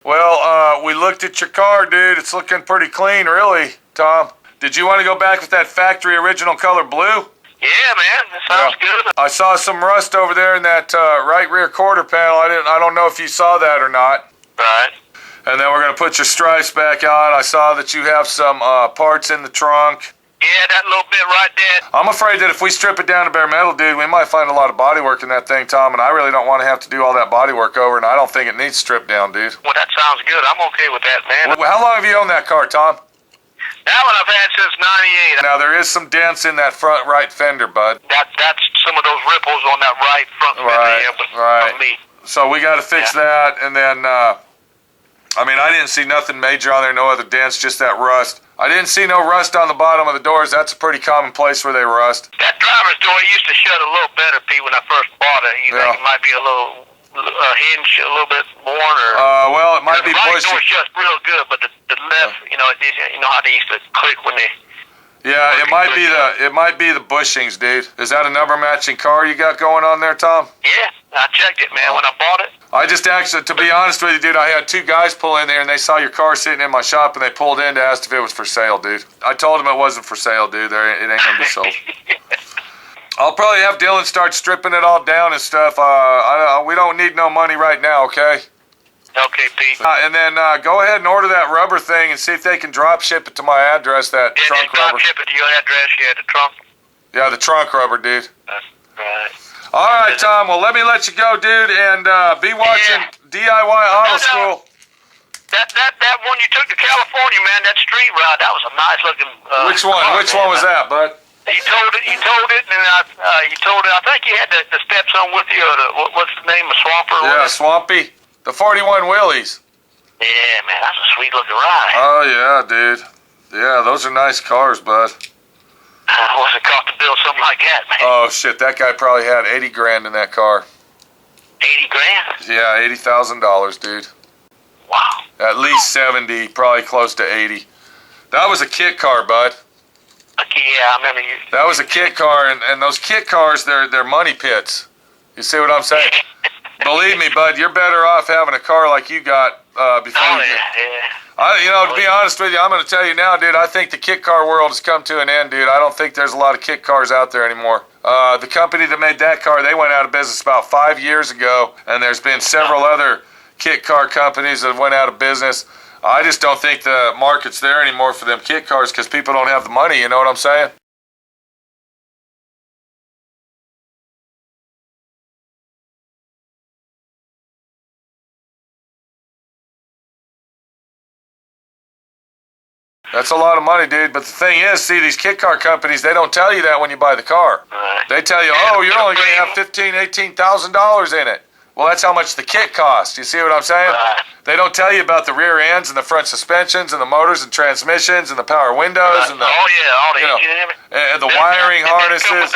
Well, we looked at your car, dude. It's looking pretty clean, really, Tom. Did you want to go back with that factory original color blue? Yeah, man, that sounds good. I saw some rust over there in that right rear quarter panel. I don't know if you saw that or not. Right. And then we're gonna put your stripes back on. I saw that you have some parts in the trunk. Yeah, that little bit right there. I'm afraid that if we strip it down to bare metal, dude, we might find a lot of body work in that thing, Tom, and I really don't want to have to do all that body work over, and I don't think it needs stripped down, dude. Well, that sounds good. I'm okay with that, man. Well, how long have you owned that car, Tom? That one I've had since '98. Now, there is some dents in that front right fender, bud. That's some of those ripples on that right front fender here from me. So we got to fix that, and then, I mean, I didn't see nothing major on there, no other dents, just that rust. I didn't see no rust on the bottom of the doors. That's a pretty common place where they rust. That driver's door used to shut a little better, Pete, when I first bought it. You think it might be a little hinge, a little bit worn, or... well, it might be bushy. The right bushy. door shuts real good, but the left, you know how they used to click when they... Yeah, it might be the bushings, dude. Is that a number matching car you got going on there, Tom? Yeah, I checked it, man, when I bought it. I just actually, to be honest with you, dude, I had two guys pull in there and they saw your car sitting in my shop and they pulled in to ask if it was for sale, dude. I told them it wasn't for sale, dude. It ain't gonna be sold. I'll probably have Dylan start stripping it all down and stuff. We don't need no money right now, okay? Okay, Pete. And then go ahead and order that rubber thing and see if they can drop ship it to my address, that trunk rubber. Drop ship it to your address, the trunk? Yeah, the trunk rubber, dude. Right. All right, Tom. Well, let me let you go, dude, and be watching D.I.Y. Auto School. That one you took to California, man, that street ride, that was a nice looking Which one? car, Which one was that, bud? You told it, and you told it. I think you had the stepson with you, or what's the name, a Swamper? Yeah, Swampy. The 41 Wheelies. Yeah, man, that's a sweet looking ride. Oh, yeah, dude. Yeah, those are nice cars, bud. What's it cost to build something like that, man? Oh, shit, that guy probably had 80 grand in that car. 80 grand? Yeah, $80,000, dude. Wow. At least 70, probably close to 80. That was a kit car, bud. Yeah, I remember you. That was a kit car, and those kit cars, they're money pits. You see what I'm saying? Believe me, bud, you're better off having a car like you got before to be honest with you, I'm going to tell you now, dude, I think the kit car world has come to an end, dude. I don't think there's a lot of kit cars out there anymore. The company that made that car, they went out of business about 5 years ago, and there's been several other kit car companies that went out of business. I just don't think the market's there anymore for them kit cars because people don't have the money, you know what I'm saying? That's a lot of money, dude. But the thing is, see, these kit car companies, they don't tell you that when you buy the car. They tell you, oh, you're only going to have $15,000, $18,000 in it. Well, that's how much the kit costs. You see what I'm saying? They don't tell you about the rear ends and the front suspensions and the motors and transmissions and the power windows and the and the wiring harnesses.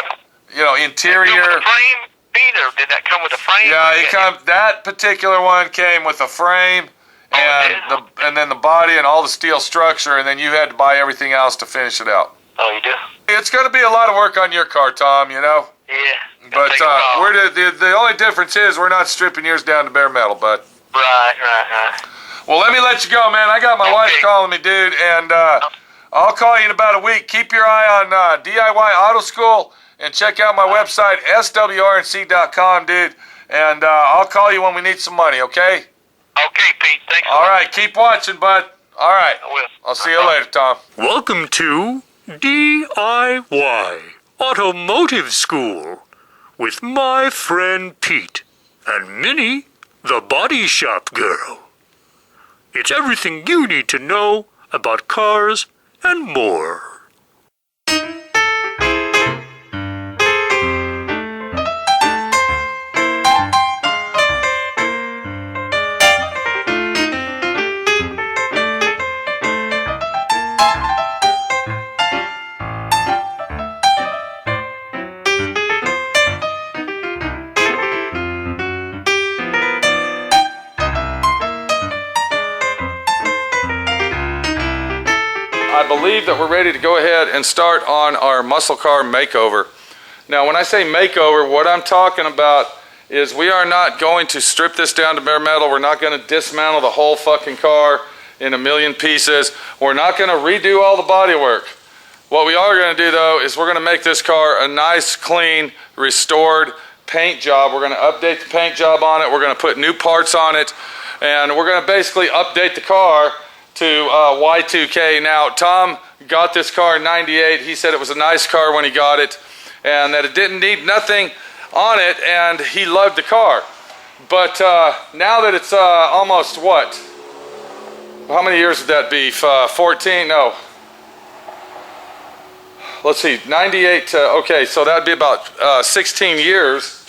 Interior. Did that come with a frame, Peter? Did that come with a frame? Yeah, that particular one came with a frame. And then the body and all the steel structure, and then you had to buy everything else to finish it out. Oh, you do? It's going to be a lot of work on your car, Tom, you know? Yeah. But the only difference is we're not stripping yours down to bare metal, bud. Right. Well, let me let you go, man. I got my wife calling me, dude, and I'll call you in about a week. Keep your eye on D.I.Y. Auto School, and check out my website, swrnc.com, dude, and I'll call you when we need some money, okay? Okay, Pete. Thanks. All right, keep watching, bud. All right. I will. I'll see you later, Tom. Welcome to D.I.Y. Automotive School with my friend Pete and Minnie, the body shop girl. It's everything you need to know about cars and more. I believe that we're ready to go ahead and start on our muscle car makeover. Now, when I say makeover, what I'm talking about is we are not going to strip this down to bare metal. We're not going to dismantle the whole fucking car in a million pieces. We're not going to redo all the bodywork. What we are going to do though is we're going to make this car a nice, clean, restored paint job. We're going to update the paint job on it. We're going to put new parts on it, and we're going to basically update the car to Y2K. Now, Tom got this car in '98. He said it was a nice car when he got it, and that it didn't need nothing on it, and he loved the car. But now that it's almost what? How many years would that be? 14? No. Let's see, 98 to, okay, so that'd be about 16 years.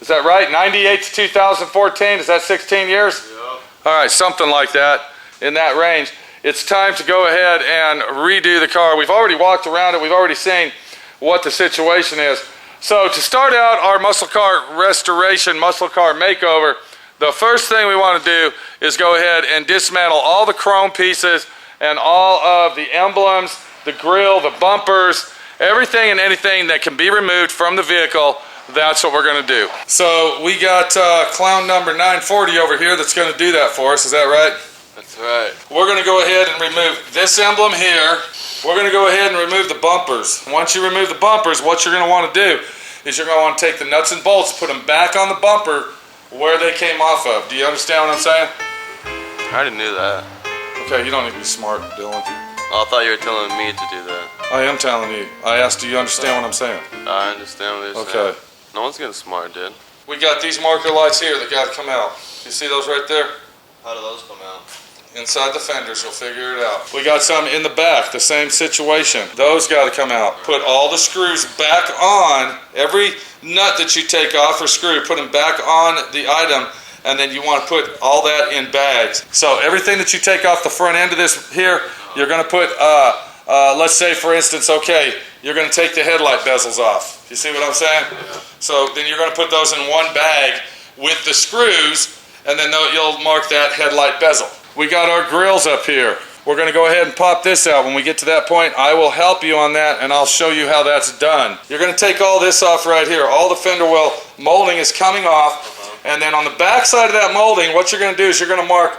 Is that right? 98 to 2014, is that 16 years? Yeah. All right, something like that, in that range. It's time to go ahead and redo the car. We've already walked around it. We've already seen what the situation is. So to start out our muscle car restoration, muscle car makeover, the first thing we want to do is go ahead and dismantle all the chrome pieces and all of the emblems, the grill, the bumpers, everything and anything that can be removed from the vehicle. That's what we're going to do. So we got clown number 940 over here that's going to do that for us. Is that right? That's right. We're going to go ahead and remove this emblem here. We're going to go ahead and remove the bumpers. Once you remove the bumpers, what you're going to want to do is you're going to want to take the nuts and bolts, put them back on the bumper where they came off of. Do you understand what I'm saying? I already knew that. Okay, you don't need to be smart, Dylan. Oh, I thought you were telling me to do that. I am telling you. I asked, do you understand what I'm saying? I understand what you're Okay. saying. No one's getting smart, dude. We got these marker lights here that got to come out. You see those right there? How do those come out? Inside the fenders, you'll figure it out. We got some in the back, the same situation. Those got to come out. Put all the screws back on. Every nut that you take off or screw, put them back on the item, and then you want to put all that in bags. So everything that you take off the front end of this here, you're going to put, let's say for instance, okay, you're going to take the headlight bezels off. You see what I'm saying? So then you're going to put those in one bag with the screws, and then you'll mark that headlight bezel. We got our grills up here. We're going to go ahead and pop this out. When we get to that point, I will help you on that, and I'll show you how that's done. You're going to take all this off right here. All the fender well molding is coming off, and then on the back side of that molding, what you're going to do is you're going to mark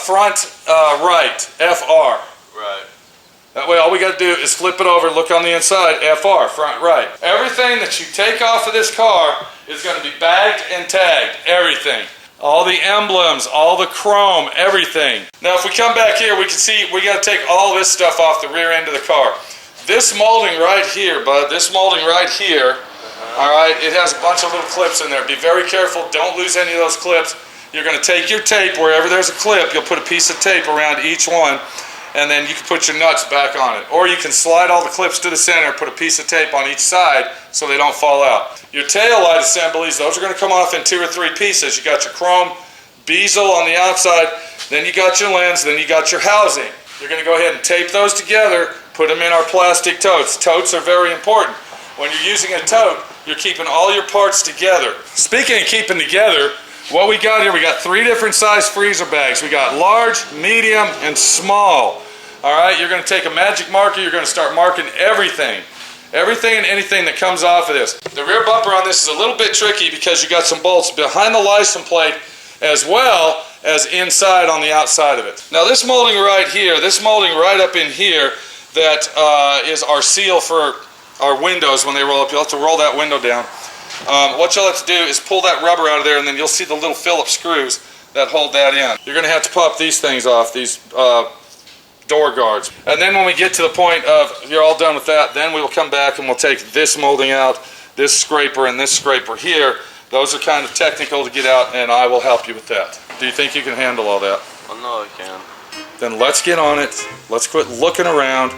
front right, FR. Right. That way all we got to do is flip it over, look on the inside, FR, front right. Everything that you take off of this car is going to be bagged and tagged, everything. All the emblems, all the chrome, everything. Now if we come back here, we can see we got to take all this stuff off the rear end of the car. This molding right here, bud, this molding right here, all right, it has a bunch of little clips in there. Be very careful, don't lose any of those clips. You're going to take your tape, wherever there's a clip, you'll put a piece of tape around each one, and then you can put your nuts back on it. Or you can slide all the clips to the center, put a piece of tape on each side so they don't fall out. Your tail light assemblies, those are going to come off in 2 or 3 pieces. You got your chrome bezel on the outside, then you got your lens, then you got your housing. You're going to go ahead and tape those together, put them in our plastic totes. Totes are very important. When you're using a tote, you're keeping all your parts together. Speaking of keeping together, what we got here, we got 3 different size freezer bags. We got large, medium, and small. All right, you're going to take a magic marker. You're going to start marking everything. Everything and anything that comes off of this. The rear bumper on this is a little bit tricky because you got some bolts behind the license plate as well as inside on the outside of it. Now this molding right here, this molding right up in here, that is our seal for our windows when they roll up. You'll have to roll that window down. What you'll have to do is pull that rubber out of there, and then you'll see the little Phillips screws that hold that in. You're going to have to pop these things off, these door guards. And then when we get to the point of you're all done with that, then we will come back and we'll take this molding out, this scraper and this scraper here. Those are kind of technical to get out, and I will help you with that. Do you think you can handle all that? Well, no, I can. Then let's get on it. Let's quit looking around.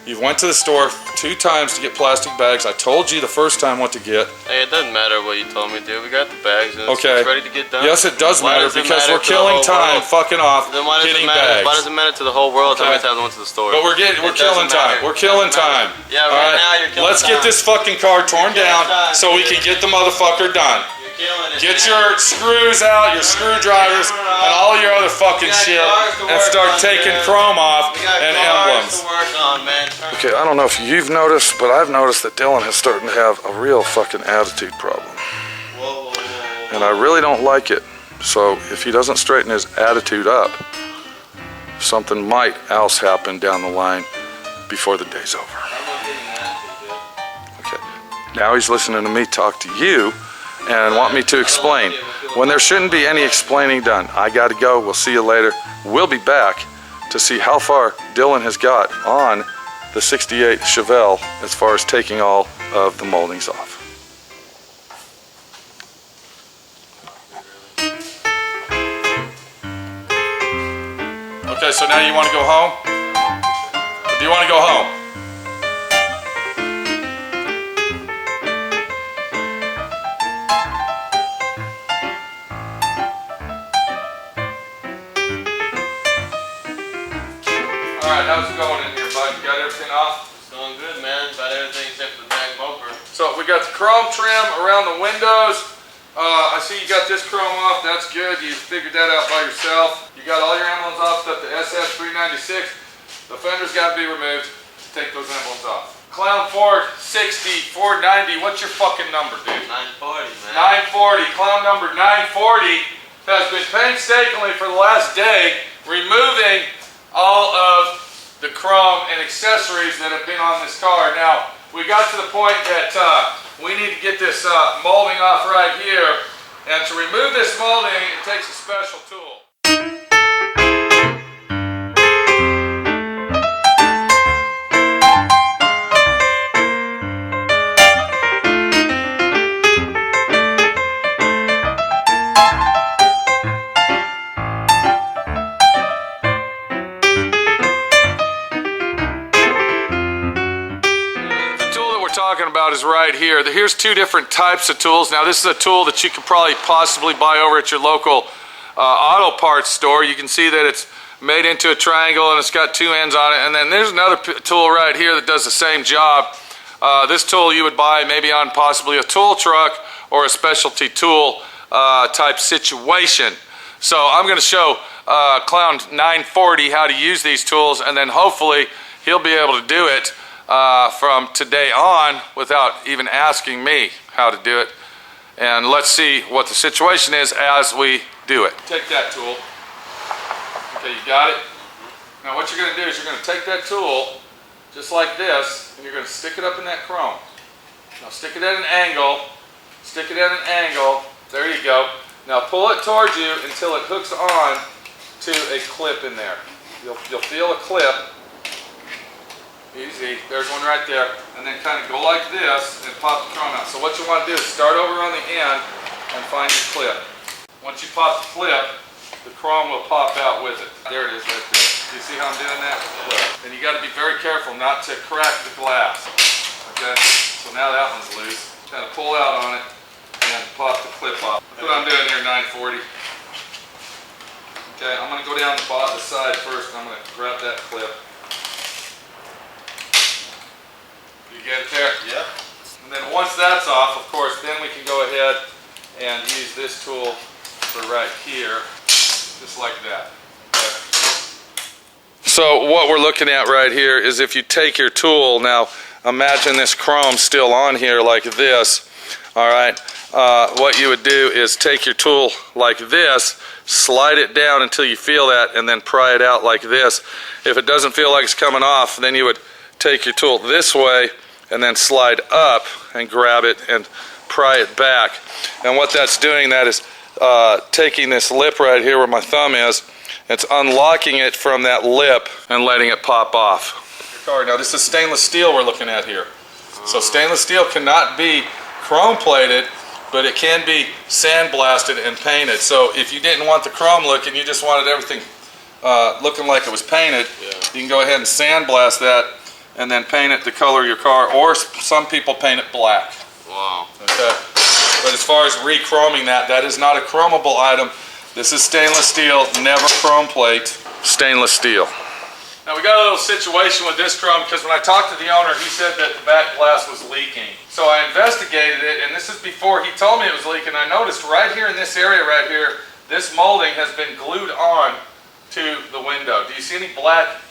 You went to the store 2 times to get plastic bags. I told you the first time what to get. Hey, it doesn't matter what you told me to do. We got the bags and Okay. it's ready to get done. Yes, it does Why matter does it because matter we're to the killing whole time world? fucking off Then why does getting it matter? bags. Why does it matter to the whole world how Okay. many times I went to the store? But we're killing doesn't time. matter. We're killing Doesn't time. matter. Yeah, All right now you're killing Let's time. get this fucking car torn You're down killing time, so we can get the motherfucker done. You're killing it, Get man. your screws out, your screwdrivers, and all your other fucking shit, and start taking chrome off We got and cars emblems. to work on, man. Okay, I don't know if you've noticed, but I've noticed that Dylan is starting to have a real fucking attitude problem. and I really don't like it. So if he doesn't straighten his attitude up, something might else happen down the line before the day's over. Okay, now he's listening to me talk to you and want me to explain when there shouldn't be any explaining done. I gotta go, we'll see you later. We'll be back to see how far Dylan has got on the 68 Chevelle as far as taking all of the moldings off. Okay, so now you want to go home? Do you want to go home? Alright, how's it going in here, bud? You got everything off? It's going good, man. About everything except for the back bumper. So we got the chrome trim around the windows. I see you got this chrome off. That's good. You figured that out by yourself. You got all your emblems off except the SS396. The fender's got to be removed to take those emblems off. Clown 460, 490. What's your fucking number, dude? 940, man. 940. Clown number 940 has been painstakingly for the last day removing all of the chrome and accessories that have been on this car. Now, we got to the point that we need to get this molding off right here. And to remove this molding, it takes a special tool. Talking about is right here. Here's two different types of tools. Now this is a tool that you could probably possibly buy over at your local auto parts store. You can see that it's made into a triangle and it's got two ends on it. And then there's another tool right here that does the same job. This tool you would buy maybe on possibly a tool truck or a specialty tool type situation. So I'm going to show Clown 940 how to use these tools, and then hopefully he'll be able to do it from today on without even asking me how to do it. And let's see what the situation is as we do it. Take that tool. Okay, you got it? Now what you're going to do is you're going to take that tool just like this, and you're going to stick it up in that chrome. Now stick it at an angle. Stick it at an angle. There you go. Now pull it towards you until it hooks on to a clip in there. You'll feel a clip. Easy, there's one right there, and then kind of go like this and pop the chrome out. So what you want to do is start over on the end and find your clip. Once you pop the clip, the chrome will pop out with it. There it is right there. Do you see how I'm doing that? And you got to be very careful not to crack the glass. Okay, so now that one's loose. Kind of pull out on it and pop the clip off. That's what I'm doing here, 940. Okay, I'm going to go down the side first, and I'm going to grab that clip. You get it there? Yep. And then once that's off, of course, then we can go ahead and use this tool for right here, just like that. Okay. So what we're looking at right here is if you take your tool, now imagine this chrome still on here like this, all right? What you would do is take your tool like this, slide it down until you feel that, and then pry it out like this. If it doesn't feel like it's coming off, then you would take your tool this way and then slide up and grab it and pry it back. And what that's doing, that is taking this lip right here where my thumb is, it's unlocking it from that lip and letting it pop off. Now this is stainless steel we're looking at here. So stainless steel cannot be chrome plated, but it can be sandblasted and painted. So if you didn't want the chrome look and you just wanted everything looking like it was painted, you can go ahead and sandblast that and then paint it the color of your car, or some people paint it black. Wow. Okay. But as far as re-chroming that is not a chromable item. This is stainless steel, never chrome plate, stainless steel. Now we got a little situation with this chrome because when I talked to the owner, he said that the back glass was leaking. So I investigated it, and this is before he told me it was leaking. I noticed right here in this area right here, this molding has been glued on to the window. Do you see any black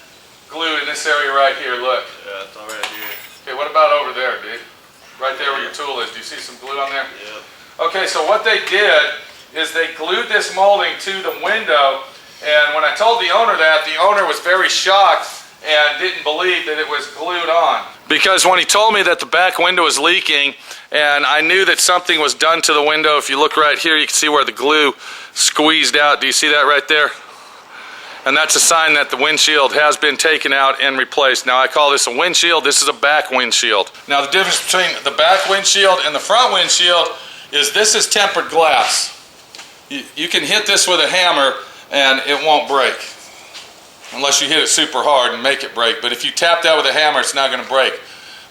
glue in this area right here? Look. Yeah, it's all right here. Okay, what about over there, dude? Right there where your tool is. Do you see some glue on there? Yep. Okay, so what they did is they glued this molding to the window, and when I told the owner that, the owner was very shocked and didn't believe that it was glued on. Because when he told me that the back window was leaking, and I knew that something was done to the window, if you look right here, you can see where the glue squeezed out. Do you see that right there? And that's a sign that the windshield has been taken out and replaced. Now I call this a windshield, this is a back windshield. Now the difference between the back windshield and the front windshield is this is tempered glass. You can hit this with a hammer and it won't break. Unless you hit it super hard and make it break. But if you tap that with a hammer, it's not going to break.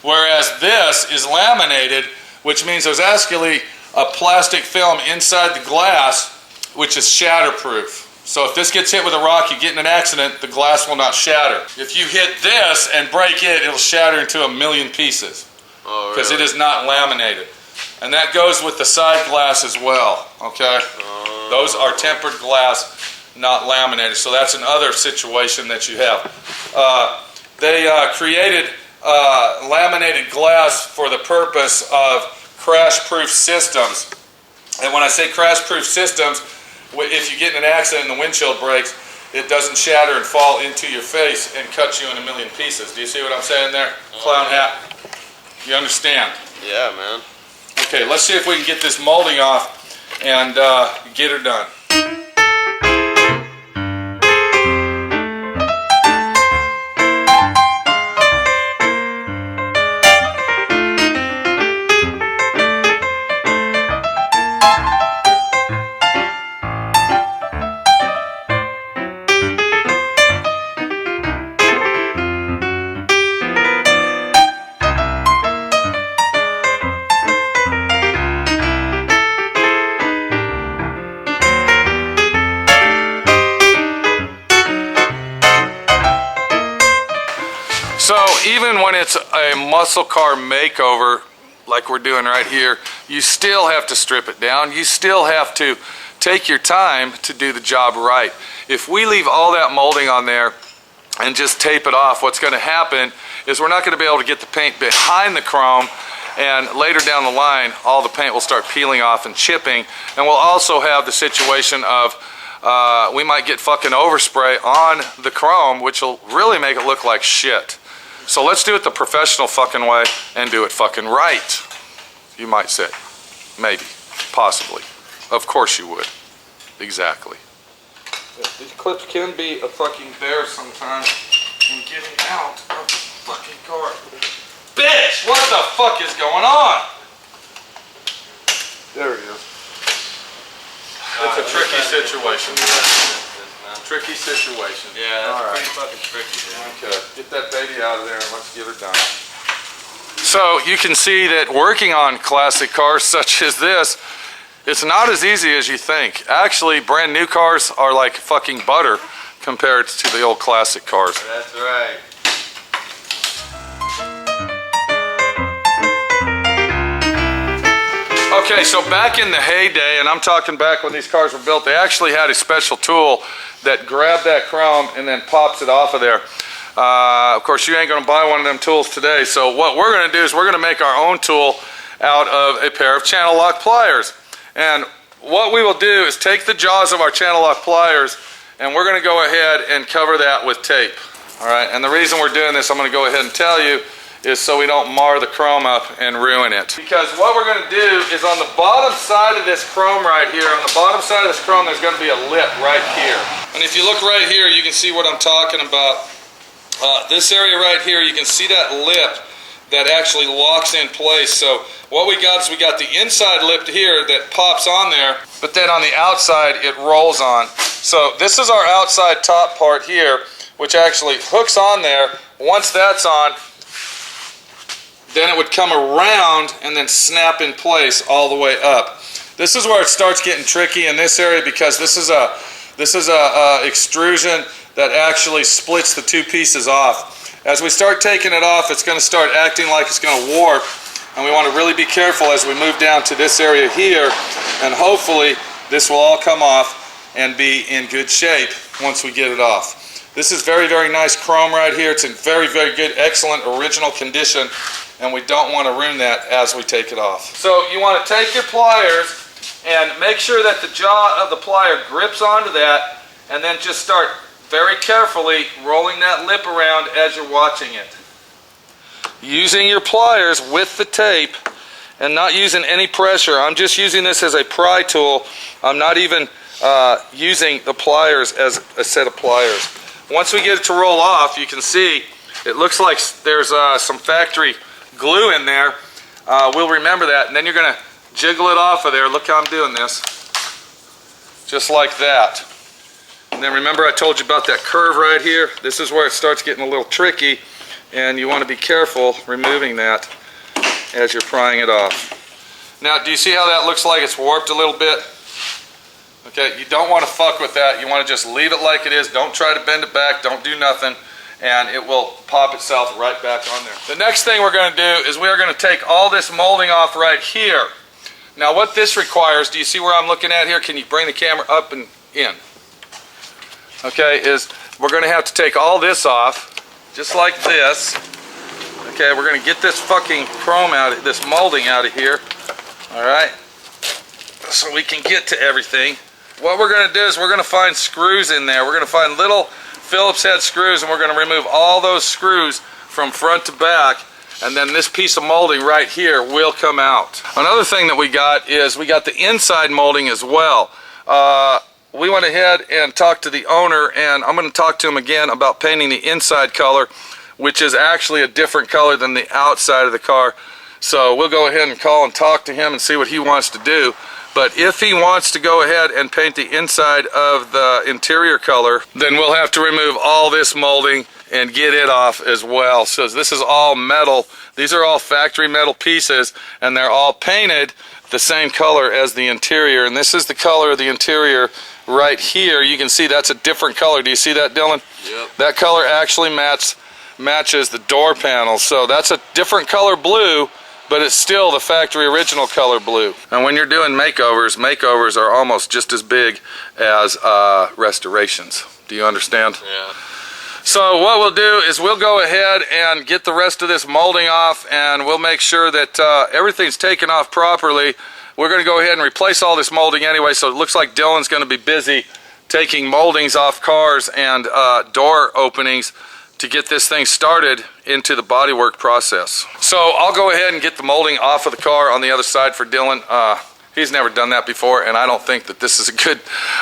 Whereas this is laminated, which means there's actually a plastic film inside the glass, which is shatterproof. So if this gets hit with a rock, you get in an accident, the glass will not shatter. If you hit this and break it, it'll shatter into a million pieces. Oh, because really? it is not laminated. And that goes with the side glass as well, okay? Those are tempered glass, not laminated. So that's another situation that you have. They created laminated glass for the purpose of crash-proof systems. And when I say crash-proof systems, if you get in an accident and the windshield breaks, it doesn't shatter and fall into your face and cut you in a million pieces. Do you see what I'm saying there? Clown hat. You understand? Yeah, man. Okay, let's see if we can get this molding off and get her done. So even when it's a muscle car makeover, like we're doing right here, you still have to strip it down. You still have to take your time to do the job right. If we leave all that molding on there and just tape it off, what's going to happen is we're not going to be able to get the paint behind the chrome, and later down the line, all the paint will start peeling off and chipping, and we'll also have the situation of we might get fucking overspray on the chrome, which will really make it look like shit. So let's do it the professional fucking way and do it fucking right, you might say. Maybe. Possibly. Of course you would. Exactly. These clips can be a fucking bear sometimes in getting out of the fucking car. Bitch! What the fuck is going on? There it is. It's a tricky situation. Tricky situation. Yeah, that's All right. pretty fucking tricky, dude. Okay, get that baby out of there and let's get her done. So you can see that working on classic cars such as this, it's not as easy as you think. Actually, brand new cars are like fucking butter compared to the old classic cars. That's right. Okay, so back in the heyday, and I'm talking back when these cars were built, they actually had a special tool that grabbed that chrome and then pops it off of there. Of course, you ain't gonna buy one of them tools today, so what we're gonna do is we're gonna make our own tool out of a pair of channel lock pliers. And what we will do is take the jaws of our channel lock pliers and we're gonna go ahead and cover that with tape. All right, and the reason we're doing this, I'm gonna go ahead and tell you, is so we don't mar the chrome up and ruin it. Because what we're going to do is on the bottom side of this chrome right here, on the bottom side of this chrome, there's going to be a lip right here. And if you look right here, you can see what I'm talking about. This area right here, you can see that lip that actually locks in place. So what we got is we got the inside lip here that pops on there, but then on the outside it rolls on. So this is our outside top part here, which actually hooks on there. Once that's on, then it would come around and then snap in place all the way up. This is where it starts getting tricky in this area because this is a extrusion that actually splits the two pieces off. As we start taking it off, it's going to start acting like it's going to warp, and we want to really be careful as we move down to this area here, and hopefully this will all come off and be in good shape once we get it off. This is very, very nice chrome right here. It's in very, very good, excellent, original condition, and we don't want to ruin that as we take it off. So you want to take your pliers and make sure that the jaw of the plier grips onto that, and then just start very carefully rolling that lip around as you're watching it. Using your pliers with the tape and not using any pressure. I'm just using this as a pry tool. I'm not even using the pliers as a set of pliers. Once we get it to roll off, you can see it looks like there's some factory glue in there. We'll remember that, and then you're going to jiggle it off of there. Look how I'm doing this. Just like that. And then remember I told you about that curve right here? This is where it starts getting a little tricky, and you want to be careful removing that as you're prying it off. Now, do you see how that looks like it's warped a little bit? Okay, you don't want to fuck with that. You want to just leave it like it is. Don't try to bend it back. Don't do nothing, and it will pop itself right back on there. The next thing we're going to do is we are going to take all this molding off right here. Now, what this requires, do you see where I'm looking at here? Can you bring the camera up and in? Okay, is we're going to have to take all this off, just like this. Okay, we're going to get this fucking chrome out, this molding out of here. All right, so we can get to everything. What we're going to do is we're going to find screws in there. We're going to find little Phillips head screws, and we're going to remove all those screws from front to back, and then this piece of molding right here will come out. Another thing that we got is we got the inside molding as well. We went ahead and talked to the owner, and I'm going to talk to him again about painting the inside color, which is actually a different color than the outside of the car. So we'll go ahead and call and talk to him and see what he wants to do. But if he wants to go ahead and paint the inside of the interior color, then we'll have to remove all this molding and get it off as well. So this is all metal. These are all factory metal pieces, and they're all painted the same color as the interior. And this is the color of the interior right here. You can see that's a different color. Do you see that, Dylan? Yep. That color actually matches the door panels. So that's a different color blue, but it's still the factory original color blue. And when you're doing makeovers are almost just as big as restorations. Do you understand? Yeah. So what we'll do is we'll go ahead and get the rest of this molding off, and we'll make sure that everything's taken off properly. We're going to go ahead and replace all this molding anyway, so it looks like Dylan's going to be busy taking moldings off cars and door openings to get this thing started into the bodywork process. So I'll go ahead and get the molding off of the car on the other side for Dylan. He's never done that before, and I don't think that this is a good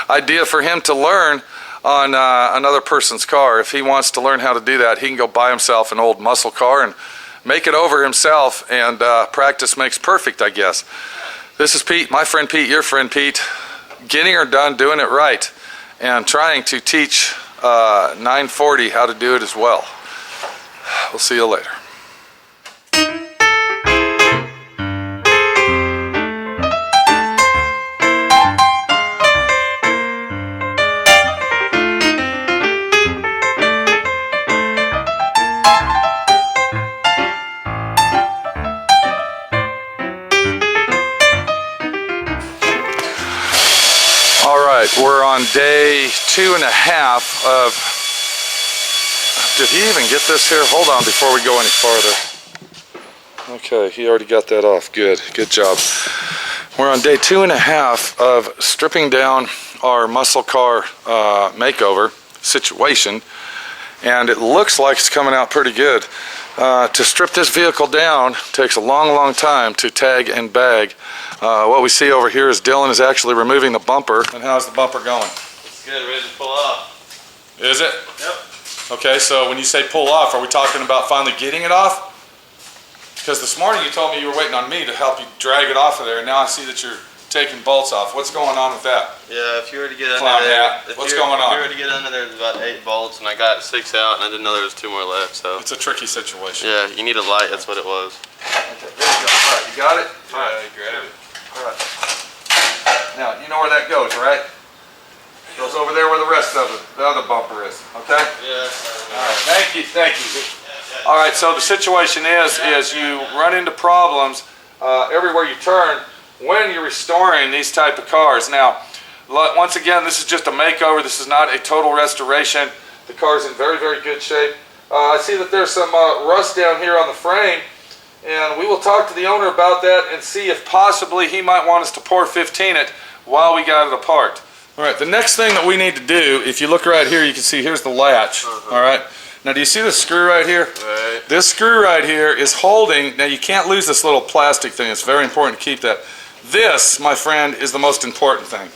idea for him to learn on another person's car. If he wants to learn how to do that, he can go buy himself an old muscle car and make it over himself, and practice makes perfect, I guess. This is Pete, my friend Pete, your friend Pete, getting her done, doing it right, and trying to teach 940 how to do it as well. We'll see you later. We're on day 2.5 of, did he even get this here? Hold on before we go any farther. Okay, he already got that off. Good job. We're on day 2.5 of stripping down our muscle car makeover situation, and it looks like it's coming out pretty good. To strip this vehicle down takes a long time to tag and bag. What we see over here is Dylan is actually removing the bumper. And how's the bumper going? It's good, ready to pull off. Is it? Yep. Okay, so when you say pull off, are we talking about finally getting it off? Because this morning you told me you were waiting on me to help you drag it off of there, and now I see that you're taking bolts off. What's going on with that? Yeah, if you were to get Clown under there, hat. What's going on? If you were to get under there, there's about 8 bolts, and I got 6 out, and I didn't know there was 2 more left. So It's a tricky situation. yeah, you need a light. That's what it was. Okay, there you go. All right, you got it? All right, grab it. All right. Now, you know where that goes, right? Goes over there where the rest of the other bumper is, okay? Yeah. All right, thank you. All right, so the situation is you run into problems everywhere you turn when you're restoring these type of cars. Now, once again, this is just a makeover. This is not a total restoration. The car's in very, very good shape. I see that there's some rust down here on the frame, and we will talk to the owner about that and see if possibly he might want us to pour 15 it while we got it apart. All right, the next thing that we need to do, if you look right here, you can see here's the latch. All right, now do you see this screw right here? Right. This screw right here is holding, now you can't lose this little plastic thing, it's very important to keep that. This, my friend, is the most important thing.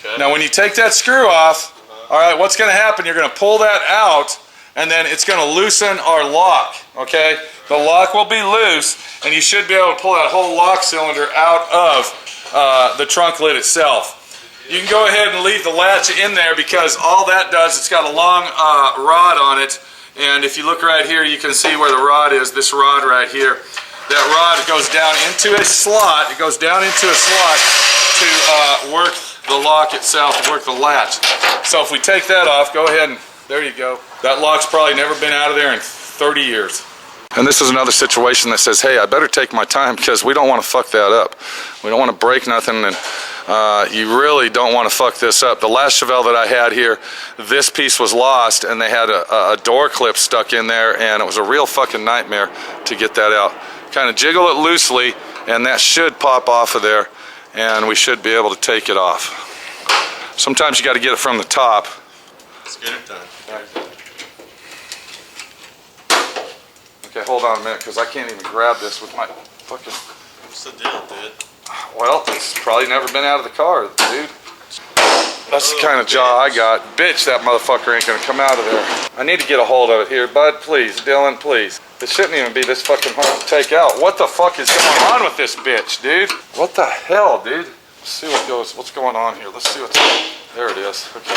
Okay. Now when you take that screw off, all right, what's going to happen, you're going to pull that out, and then it's going to loosen our lock, okay? The lock will be loose, and you should be able to pull that whole lock cylinder out of the trunk lid itself. You can go ahead and leave the latch in there because all that does, it's got a long rod on it, and if you look right here, you can see where the rod is, this rod right here. That rod goes down into a slot, it goes down into a slot to work the lock itself, to work the latch. So if we take that off, go ahead and, there you go. That lock's probably never been out of there in 30 years. And this is another situation that says, hey, I better take my time because we don't want to fuck that up. We don't want to break nothing, and you really don't want to fuck this up. The last Chevelle that I had here, this piece was lost, and they had a door clip stuck in there, and it was a real fucking nightmare to get that out. Kind of jiggle it loosely, and that should pop off of there, and we should be able to take it off. Sometimes you got to get it from the top. Let's get it done. Okay, hold on a minute, because I can't even grab this with my fucking... What's the deal, dude? Well, it's probably never been out of the car, dude. That's the kind of jaw I got. Bitch, that motherfucker ain't gonna come out of there. I need to get a hold of it here, bud. Please, Dylan, please. It shouldn't even be this fucking hard to take out. What the fuck is going on with this bitch, dude? What the hell, dude? Let's see what's going on here. Let's see what's... There it is. Okay.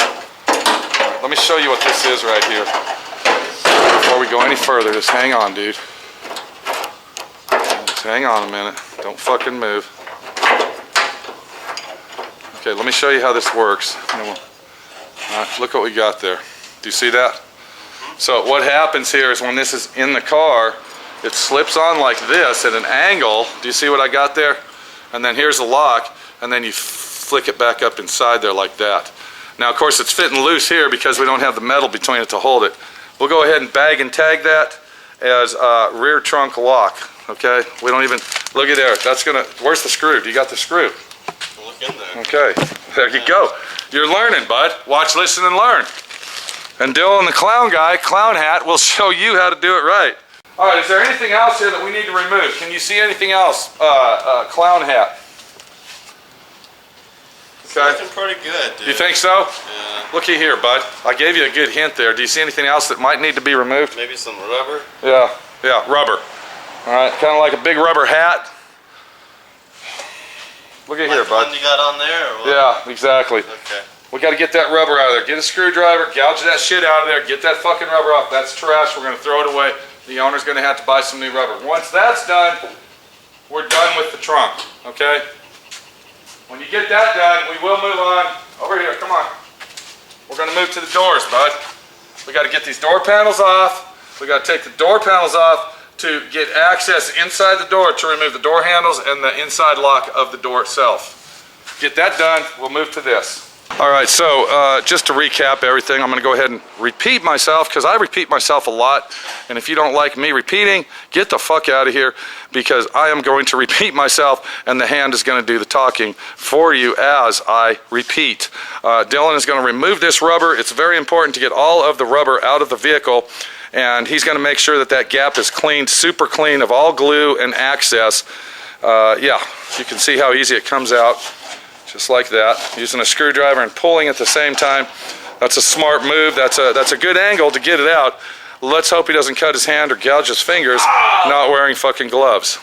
Right, let me show you what this is right here. Before we go any further, just hang on, dude. Just hang on a minute. Don't fucking move. Okay, let me show you how this works. Look what we got there. Do you see that? So what happens here is when this is in the car, it slips on like this at an angle. Do you see what I got there? And then here's the lock, and then you flick it back up inside there like that. Now, of course, it's fitting loose here because we don't have the metal between it to hold it. We'll go ahead and bag and tag that as rear trunk lock, okay? We don't even, look at there, that's gonna, where's the screw? Do you got the screw? Look in there. Okay, there you go. You're learning, bud. Watch, listen, and learn. And Dylan, the clown guy, clown hat, will show you how to do it right. All right, is there anything else here that we need to remove? Can you see anything else, clown hat? Okay. Looking pretty good, dude. You think so? Yeah. Looky here, bud. I gave you a good hint there. Do you see anything else that might need to be removed? Maybe some rubber. Yeah, rubber. All right, kind of like a big rubber hat. Look at here, bud. The one you got on there, or what? Yeah, exactly. Okay. We got to get that rubber out of there. Get a screwdriver, gouge that shit out of there, get that fucking rubber off. That's trash. We're going to throw it away. The owner's going to have to buy some new rubber. Once that's done, we're done with the trunk, okay? When you get that done, we will move on. Over here, come on. We're going to move to the doors, bud. We got to get these door panels off. We got to take the door panels off to get access inside the door to remove the door handles and the inside lock of the door itself. Get that done, we'll move to this. All right, so just to recap everything, I'm going to go ahead and repeat myself because I repeat myself a lot. And if you don't like me repeating, get the fuck out of here because I am going to repeat myself and the hand is going to do the talking for you as I repeat. Dylan is going to remove this rubber. It's very important to get all of the rubber out of the vehicle, and he's going to make sure that that gap is cleaned, super clean of all glue and access. Yeah, you can see how easy it comes out. Just like that, using a screwdriver and pulling at the same time. That's a smart move. That's a good angle to get it out. Let's hope he doesn't cut his hand or gouge his fingers not wearing fucking gloves.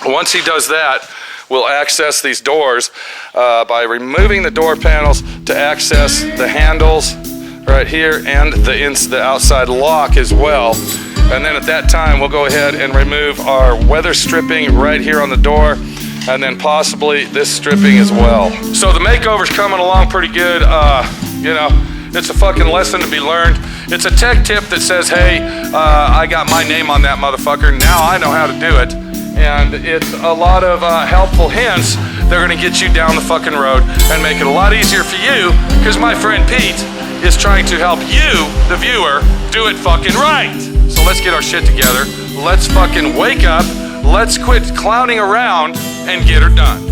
Once he does that, we'll access these doors by removing the door panels to access the handles right here and the outside lock as well. And then at that time, we'll go ahead and remove our weather stripping right here on the door, and then possibly this stripping as well. So the makeover's coming along pretty good. You know, it's a fucking lesson to be learned. It's a tech tip that says, hey, I got my name on that motherfucker. Now I know how to do it. And it's a lot of helpful hints They're gonna get you down the fucking road and make it a lot easier for you, because my friend Pete is trying to help you, the viewer, do it fucking right. So let's get our shit together. Let's fucking wake up. Let's quit clowning around and get her done.